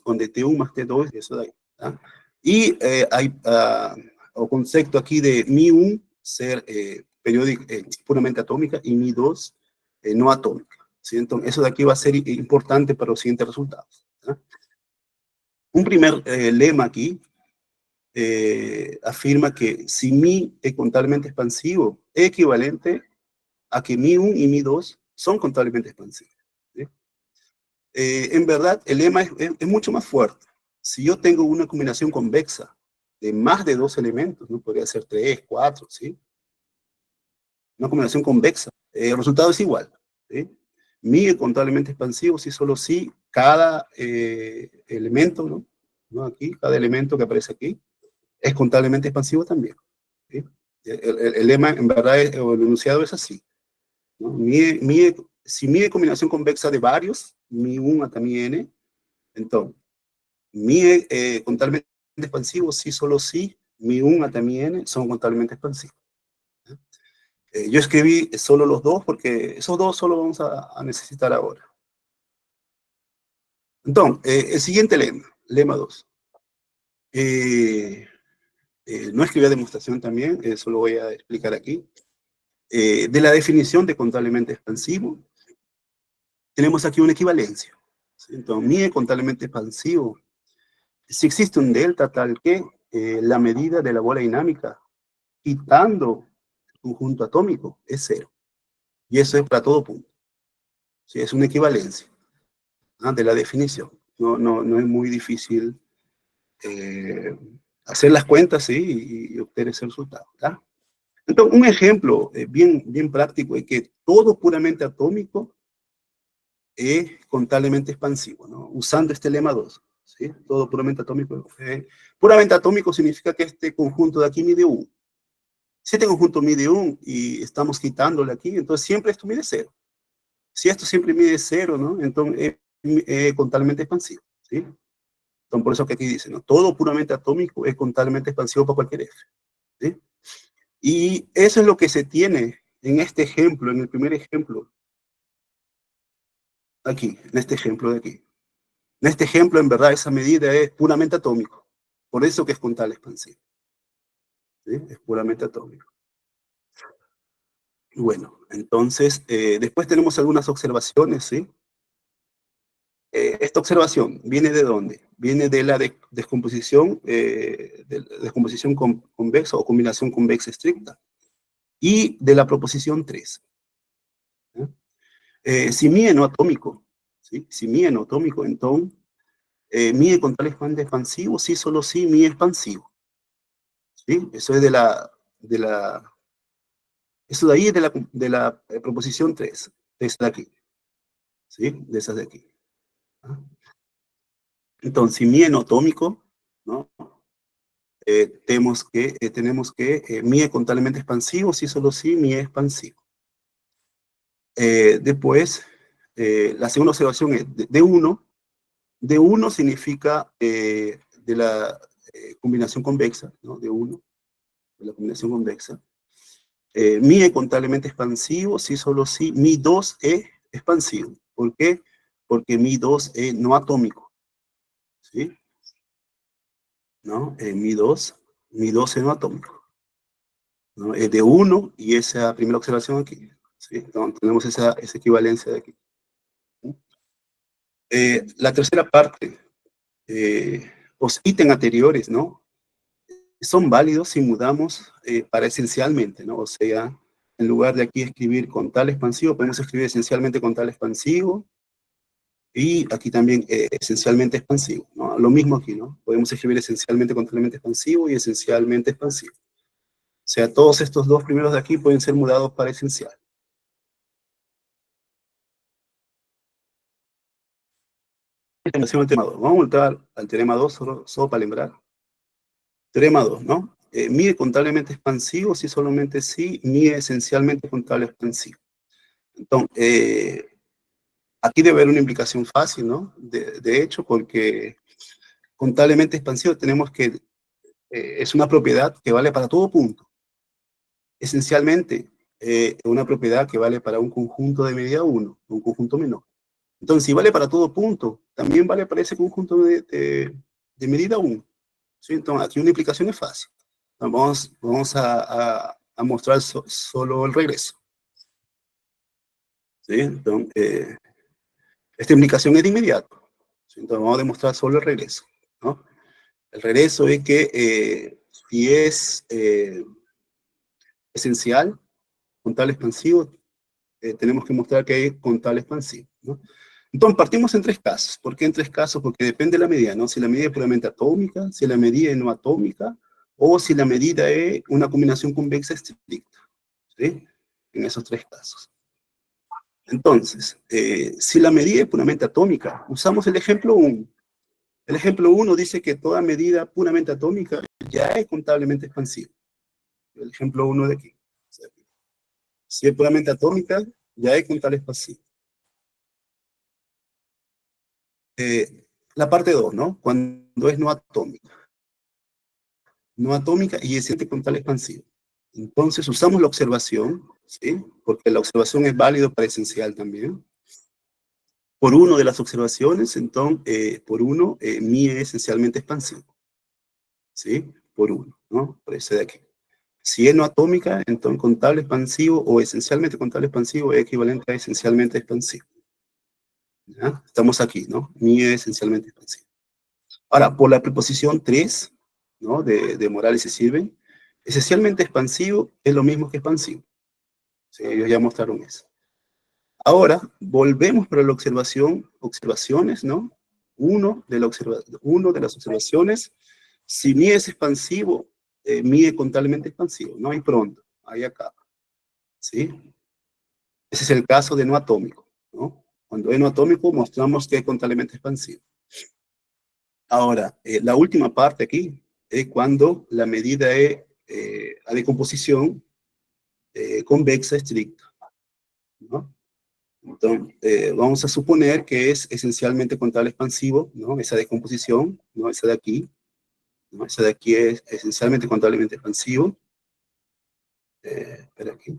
B: donde T1 más T2, eso de ahí. ¿Ah? Y hay o concepto aquí de Mi1 ser puramente atómica y Mi2 no atómica. ¿Sí? Entonces, eso de aquí va a ser importante para los siguientes resultados. ¿Ah? Un primer lema aquí afirma que si Mi es contablemente expansivo, es equivalente a que Mi1 y Mi2 son contablemente expansivos. ¿Sí? En verdad, el lema es mucho más fuerte. Si yo tengo una combinación convexa de más de dos elementos, ¿no? Podría ser tres, cuatro, ¿sí? Una combinación convexa, el resultado es igual, ¿sí? Mi es contablemente expansivo si solo si cada elemento, ¿no? ¿No? Aquí, cada elemento que aparece aquí, es contablemente expansivo también, ¿sí? El lema, en verdad, o el enunciado es así, ¿no? Si mi es combinación convexa de varios, mi 1 hasta mi n, entonces, mi contablemente expansivo, sí, solo sí, mi 1 hasta mi n son contablemente expansivos. Yo escribí solo los dos porque esos dos solo vamos a necesitar ahora. Entonces, el siguiente lema 2. No escribí a demostración también, eso lo voy a explicar aquí. De la definición de contablemente expansivo, tenemos aquí una equivalencia. ¿Sí? Entonces, mi es contablemente expansivo. Si existe un delta tal que la medida de la bola dinámica quitando el conjunto atómico, es cero. Y eso es para todo punto. ¿Sí? Es una equivalencia, ¿no? De la definición. No es muy difícil hacer las cuentas, ¿sí? Y obtener ese resultado. ¿Tá? Entonces, un ejemplo bien práctico es que todo puramente atómico es contablemente expansivo, ¿no? Usando este lema 2. ¿Sí? Todo puramente atómico. Puramente atómico significa que este conjunto de aquí mide 1. Si este conjunto mide 1 y estamos quitándole aquí, entonces siempre esto mide 0. Si esto siempre mide 0, ¿no? Entonces es contablemente expansivo, ¿sí? Entonces por eso que aquí dice, ¿no? Todo puramente atómico es contablemente expansivo para cualquier F, ¿sí? Y eso es lo que se tiene en este ejemplo, en el primer ejemplo, aquí, en este ejemplo de aquí. En este ejemplo, en verdad, esa medida es puramente atómico. Por eso que es contable expansivo, ¿sí? Es puramente atómico. Bueno, entonces, después tenemos algunas observaciones, ¿sí? Esta observación viene de dónde? Viene de la descomposición, convexa o combinación convexa estricta y de la proposición 3. ¿Sí? Si mi es no atómico, ¿sí? Si mi es no atómico, entonces mi es con tal expansivo, sí, solo sí, mi es expansivo. ¿Sí? Eso es eso de ahí es de la proposición 3, de esa de aquí. ¿Sí? De esas de aquí. ¿Ah? Entonces, si mi es no atómico, ¿no? Tenemos que mi es contablemente expansivo, sí, solo sí, mi es expansivo. Después, la segunda observación es de 1. De 1 significa de la combinación convexa, ¿no? De 1, de la combinación convexa. Mi es contablemente expansivo, sí, solo sí, mi 2 es expansivo. ¿Por qué? Porque mi 2 es no atómico, ¿sí? ¿No? Mi 2 es no atómico, ¿no? Es de 1 y esa primera observación aquí, ¿sí? Entonces, tenemos esa equivalencia de aquí. La tercera parte, los ítems anteriores, ¿no? Son válidos si mudamos para esencialmente, ¿no? O sea, en lugar de aquí escribir con tal expansivo, podemos escribir esencialmente con tal expansivo y aquí también esencialmente expansivo, ¿no? Lo mismo aquí, ¿no? Podemos escribir esencialmente con tal expansivo y esencialmente expansivo. O sea, todos estos dos primeros de aquí pueden ser mudados para esencial. Vamos a voltar al teorema 2 solo para lembrar. Teorema 2, ¿no? Mi es contablemente expansivo si solamente si mi es esencialmente contable expansivo. Entonces, aquí debe haber una implicación fácil, ¿no? De hecho, porque contablemente expansivo tenemos que es una propiedad que vale para todo punto. Esencialmente, una propiedad que vale para un conjunto de medida 1, un conjunto menor. Entonces, si vale para todo punto, también vale para ese conjunto de medida 1. ¿Sí? Entonces, aquí una implicación es fácil. Vamos a mostrar solo el regreso. ¿Sí? Entonces, esta implicación es de inmediato. ¿Sí? Entonces, vamos a demostrar solo el regreso, ¿no? El regreso es que si es esencial, contable expansivo, tenemos que mostrar que es contable expansivo, ¿no? Entonces, partimos en tres casos. ¿Por qué en tres casos? Porque depende de la medida, ¿no? Si la medida es puramente atómica, si la medida es no atómica, o si la medida es una combinación convexa estricta, ¿sí? En esos tres casos. Entonces, si la medida es puramente atómica, usamos el ejemplo 1. El ejemplo 1 dice que toda medida puramente atómica ya es contablemente expansiva. El ejemplo 1 de aquí. Si es puramente atómica, ya es contable expansiva. La parte 2, ¿no? Cuando es no atómica. No atómica y es contable expansivo. Entonces usamos la observación, ¿sí? Porque la observación es válido para esencial también. Por uno de las observaciones, entonces, por uno, mi es esencialmente expansivo, ¿sí? Por uno, ¿no? Por ese de aquí. Si es no atómica, entonces contable expansivo o esencialmente contable expansivo es equivalente a esencialmente expansivo. ¿Ya? Estamos aquí, ¿no? Mi es esencialmente expansivo. Ahora, por la preposición 3, ¿no? De Morales y Sirven, esencialmente expansivo es lo mismo que expansivo. Sí, ellos ya mostraron eso. Ahora, volvemos para la observaciones, ¿no? Uno de las observaciones, si mi es expansivo, mi es contablemente expansivo, no hay pronto, ahí acaba, ¿sí? Ese es el caso de no atómico, ¿no? Cuando es no atómico, mostramos que es contablemente expansivo. Ahora, la última parte aquí es cuando la medida es la decomposición convexa estricta, ¿no? Entonces, vamos a suponer que es esencialmente contable expansivo, ¿no? Esa decomposición, ¿no? Esa de aquí, ¿no? Esa de aquí es esencialmente contablemente expansivo. Espera aquí,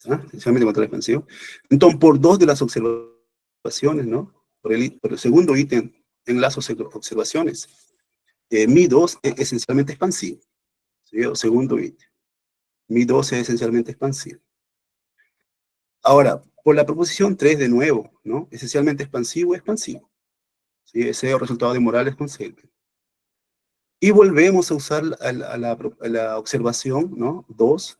B: ¿ah? Esencialmente contable expansivo. Entonces, por dos de las observaciones, ¿no? Por el segundo ítem en las observaciones, mi 2 es esencialmente expansivo, ¿sí? O segundo ítem. Mi 2 es esencialmente expansivo. Ahora, por la proposición 3 de nuevo, ¿no? Esencialmente expansivo, expansivo. ¿Sí? Ese es el resultado de Morales con Selby. Y volvemos a usar la observación, ¿no? 2,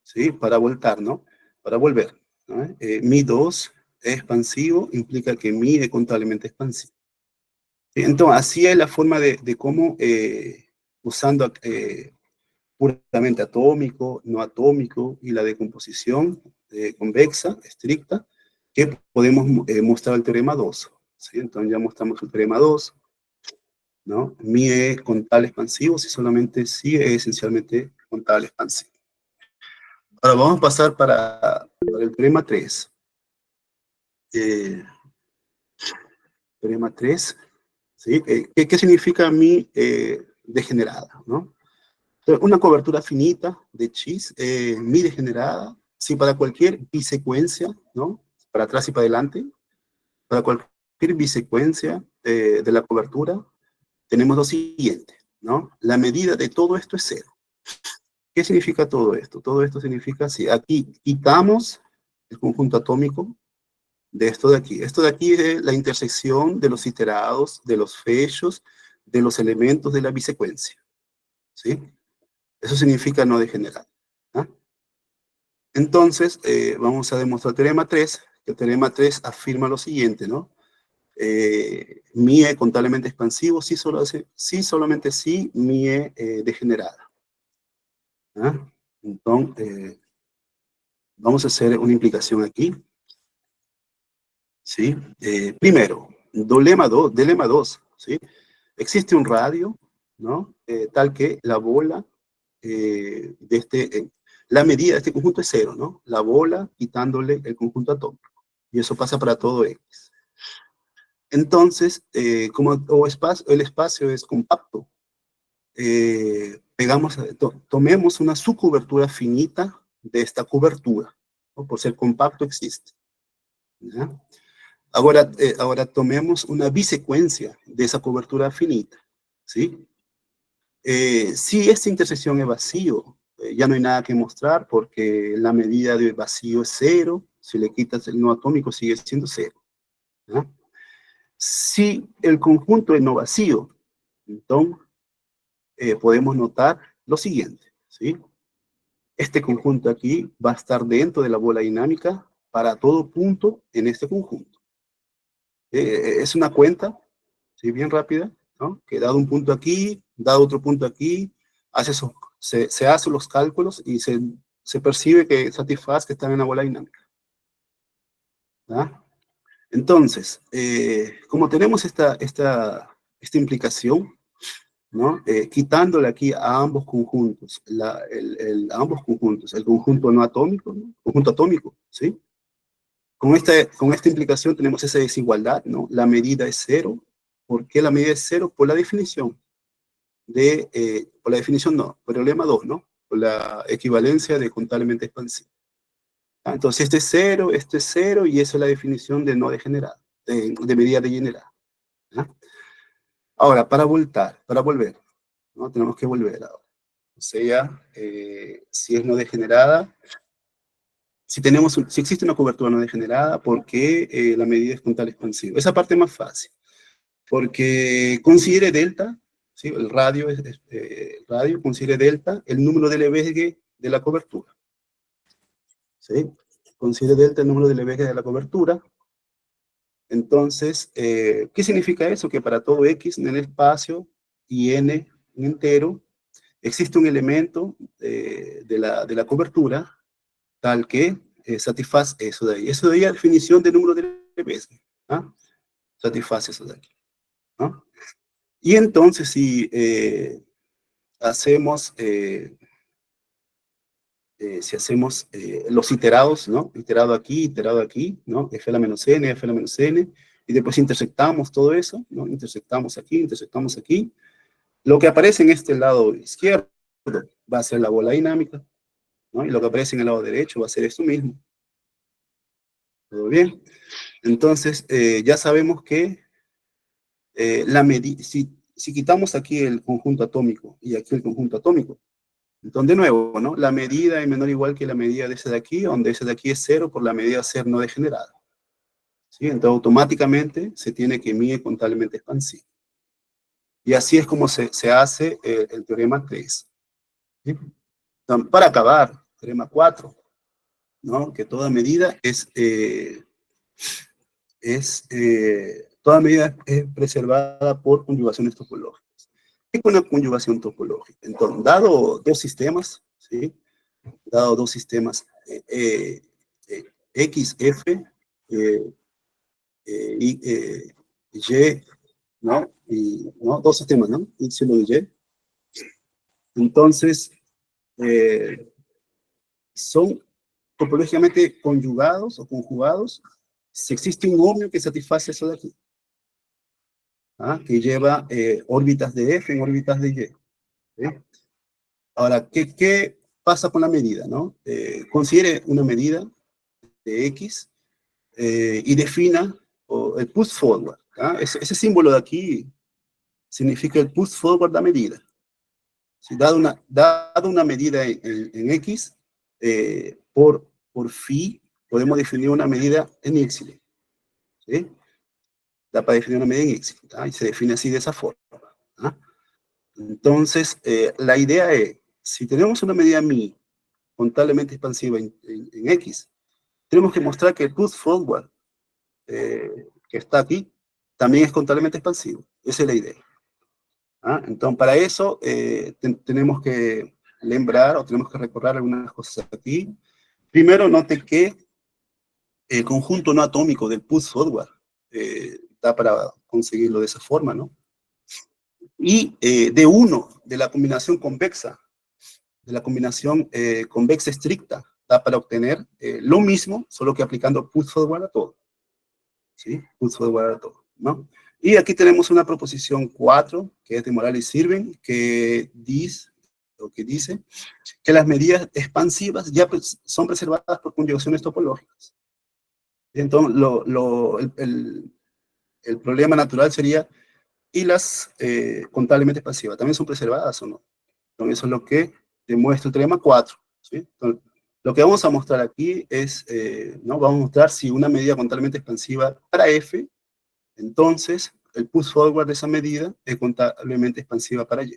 B: ¿sí? Para voltar, ¿no? Para volver, ¿no? Mi 2 es expansivo, implica que mi es contablemente expansivo. ¿Sí? Entonces, así es la forma de cómo, usando puramente atómico, no atómico y la decomposición convexa, estricta, que podemos mostrar el teorema 2. ¿Sí? Entonces ya mostramos el teorema 2, ¿no? Mi es contable expansivo, si solamente sí es esencialmente contable expansivo. Ahora vamos a pasar para el teorema 3. Teorema 3, ¿sí? ¿Qué significa mi degenerada, ¿no? Entonces, una cobertura finita de Chis, mi degenerada, sí, para cualquier bisecuencia, ¿no? Para atrás y para adelante, para cualquier bisecuencia de la cobertura, tenemos lo siguiente, ¿no? La medida de todo esto es 0. ¿Qué significa todo esto? Todo esto significa, si aquí quitamos el conjunto atómico de esto de aquí. Esto de aquí es la intersección de los iterados, de los fechos, de los elementos de la bisecuencia, ¿sí? Eso significa no degenerado. ¿Ah? Entonces, vamos a demostrar el teorema 3, que el teorema 3 afirma lo siguiente, ¿no? Mi es contablemente expansivo, sí, solamente sí, mi es degenerada. ¿Ah? Entonces, vamos a hacer una implicación aquí. ¿Sí? Primero, dilema 2, ¿sí? Existe un radio, ¿no? Tal que la bola la medida de este conjunto es 0, ¿no? La bola quitándole el conjunto atómico. y eso pasa para todo X. Entonces, como el espacio es compacto, tomemos una subcobertura finita de esta cobertura, ¿no? Por ser compacto existe, ¿ya? Ahora tomemos una bisecuencia de esa cobertura finita, ¿sí? Si esta intersección es vacío, ya no hay nada que mostrar porque la medida de vacío es 0, si le quitas el no atómico sigue siendo 0, ¿ya? Si el conjunto es no vacío, entonces podemos notar lo siguiente, ¿sí? Este conjunto aquí va a estar dentro de la bola dinámica para todo punto en este conjunto. Es una cuenta, ¿sí? Bien rápida, ¿no? Que dado un punto aquí, dado otro punto aquí, se hacen los cálculos y se percibe que satisface que están en la bola dinámica, ¿ya? Entonces, como tenemos esta implicación, ¿no? Quitándole aquí a ambos conjuntos, el conjunto no atómico, ¿no? Conjunto atómico, ¿sí? Con esta implicación tenemos esa desigualdad, ¿no? La medida es 0. ¿Por qué la medida es 0? Por la definición por la definición no, problema 2, ¿no? Por la equivalencia de contablemente expansivo. Entonces esto es 0 y esa es la definición de no degenerada, de medida degenerada, ¿ya? Ahora, para volver, ¿no? Tenemos que volver ahora. O sea, si es no degenerada, si existe una cobertura no degenerada, ¿por qué la medida es contable expansivo? Esa parte es más fácil, porque considere delta, ¿sí? El radio, considere delta el número de Lebesgue de la cobertura, ¿sí? Considere delta el número de Lebesgue de la cobertura. Entonces, ¿qué significa eso? Que para todo X en el espacio y N entero, existe un elemento de la cobertura tal que satisface eso de ahí. Eso de ahí es la definición de número de Lebesgue, ¿ah? Satisface eso de aquí, ¿no? Y entonces, si hacemos los iterados, ¿no? Iterado aquí, ¿no? F a la menos n, F a la menos n, y después intersectamos todo eso, ¿no? Intersectamos aquí. Lo que aparece en este lado izquierdo va a ser la bola dinámica, ¿no? Y lo que aparece en el lado derecho va a ser esto mismo. ¿Todo bien? Entonces, ya sabemos que si quitamos aquí el conjunto atómico y aquí el conjunto atómico, entonces de nuevo, ¿no? La medida es menor o igual que la medida de ese de aquí, donde ese de aquí es 0 por la medida ser no degenerada, ¿sí? Entonces automáticamente se tiene que medir contablemente expansivo. Y así es como se hace el teorema 3. ¿Sí? Entonces, para acabar, teorema 4, ¿no? Que toda medida toda medida es preservada por conjugaciones topológicas. ¿Qué es una conjugación topológica? Entonces, dado dos sistemas, ¿sí? Dado dos sistemas, X, F, Y, ¿no? ¿no? Dos sistemas, ¿no? X y Y. Entonces, son topológicamente conjugados o conjugados si existe un ohmio que satisface eso de aquí, ¿ah? Que lleva órbitas de F en órbitas de Y, ¿sí? Ahora, ¿qué pasa con la medida, no? Considere una medida de X y defina el push forward, ¿ah? Ese símbolo de aquí significa el push forward de la medida. Si dado una medida en X, por phi, podemos definir una medida en Y, ¿sí? Da para definir una medida en Y, ¿tá? Y se define así de esa forma, ¿tá? Entonces, la idea es, si tenemos una medida mi contablemente expansiva en X, tenemos que mostrar que el push forward que está aquí también es contablemente expansivo. Esa es la idea. ¿Ah? Entonces, para eso tenemos que lembrar o tenemos que recordar algunas cosas aquí. Primero, note que el conjunto no atómico del push forward da para conseguirlo de esa forma, ¿no? Y de la combinación convexa, de la combinación convexa estricta, da para obtener lo mismo, solo que aplicando push forward a todo. ¿sí? Push forward atómico, ¿no? Y aquí tenemos una proposición 4, que es de Morales y Sirven, que dice que las medidas expansivas ya son preservadas por conjugaciones topológicas. Entonces, el problema natural sería, ¿y las contablemente expansivas también son preservadas o no? Entonces, eso es lo que demuestra el teorema 4. ¿Sí? Entonces, lo que vamos a mostrar aquí es, ¿no? Vamos a mostrar si una medida contablemente expansiva para F, entonces el push forward de esa medida es contablemente expansiva para Y.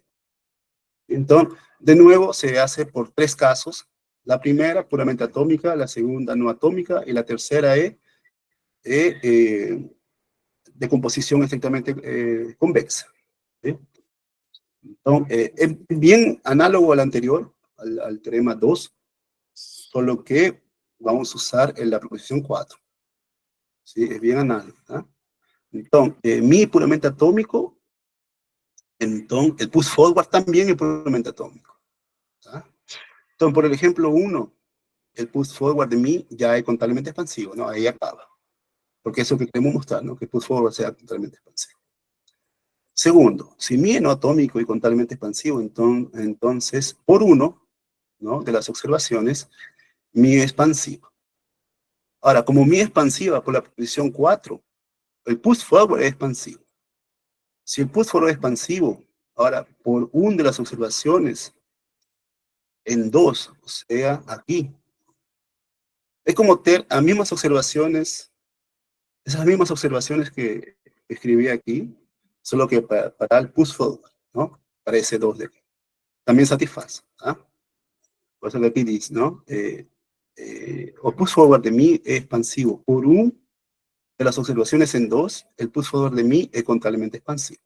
B: Entonces, de nuevo, se hace por 3 casos. La primera, puramente atómica, la segunda, no atómica, y la tercera es de composición estrictamente convexa. ¿Sí? Entonces, es bien análogo al anterior, al teorema 2, solo que vamos a usar en la proposición 4. ¿Sí? Es bien análogo. ¿Ah? Entonces, mi puramente atómico, entonces el push forward también es puramente atómico. ¿Ah? Entonces, por el ejemplo 1, el push forward de mi ya es contablemente expansivo, ¿no? Ahí acaba. Porque eso que queremos mostrar, ¿no? Que el push forward sea contablemente expansivo. Segundo, si mi es no atómico y contablemente expansivo, entonces, por 1, ¿no? De las observaciones, mi es expansiva. Ahora, como mi es expansiva por la proposición 4, el push forward es expansivo. Si el push forward es expansivo, ahora, por 1 de las observaciones, en 2, o sea, aquí, es como tener las mismas observaciones, esas mismas observaciones que escribí aquí, solo que para el push forward, ¿no? Para ese 2 de aquí. También satisface. ¿Ah? Por eso que aquí dice, ¿no? O push forward de mi es expansivo por 1 de las observaciones en 2, el push forward de mi es contablemente expansivo.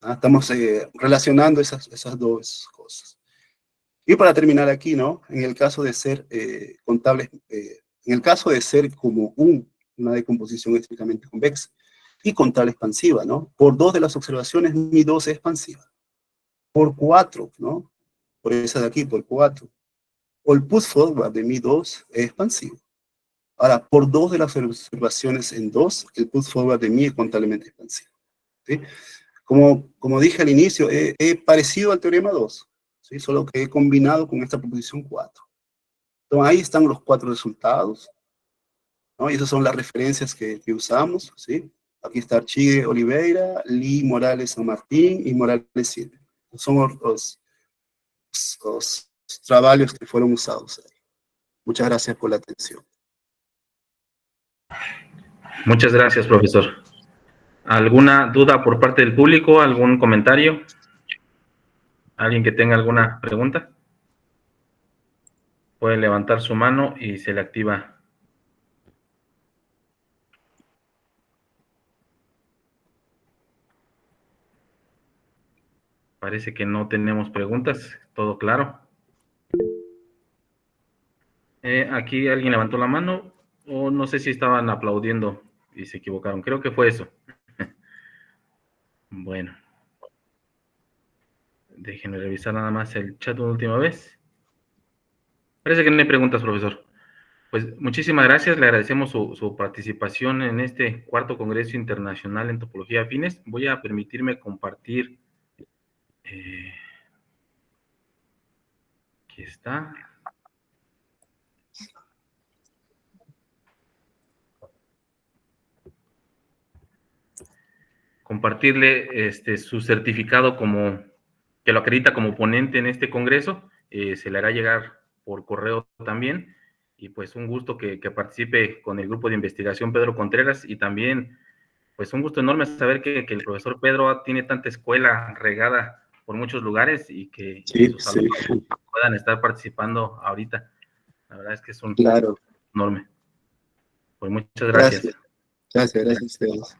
B: ¿Ah? Estamos relacionando esas 2 cosas. Y para terminar aquí, ¿no? En el caso de ser contables, en el caso de ser como una decomposición estrictamente convexa y contable expansiva, ¿no? Por 2 de las observaciones, mi 2 es expansiva. Por 4, ¿no? Por esa de aquí, por 4. O el push forward de mi 2 es expansivo. Ahora, por 2 de las observaciones en 2, el push forward de mi es contablemente expansivo. ¿Sí? Como dije al inicio, es parecido al teorema 2, ¿sí? Solo que he combinado con esta proposición 4. Entonces, ahí están los 4 resultados, ¿no? Y esas son las referencias que usamos, ¿sí? Aquí está Archie Oliveira, Lee Morales San Martín y Morales Silva. Son los trabajos que fueron usados ahí. Muchas gracias por la atención.
A: Muchas gracias, profesor. ¿Alguna duda por parte del público? ¿Algún comentario? ¿Alguien que tenga alguna pregunta? Puede levantar su mano y se le activa. Parece que no tenemos preguntas. ¿Todo claro? Aquí alguien levantó la mano, o no sé si estaban aplaudiendo y se equivocaron. Creo que fue eso. Bueno. Déjenme revisar nada más el chat una última vez. Parece que no hay preguntas, profesor. Pues muchísimas gracias, le agradecemos su participación en este cuarto Congreso Internacional en Topología Afines. Voy a permitirme compartir. Aquí está. Compartirle su certificado como que lo acredita como ponente en este congreso. Se le hará llegar por correo también. Y pues un gusto que participe con el grupo de investigación Pedro Contreras, y también pues un gusto enorme saber que el profesor Pedro tiene tanta escuela regada por muchos lugares y que
B: Sí,
A: sus
B: sí,
A: alumnos puedan estar participando ahorita. La verdad es que es un
B: claro.
A: enorme. Pues muchas gracias.
B: Gracias. Gracias a ustedes.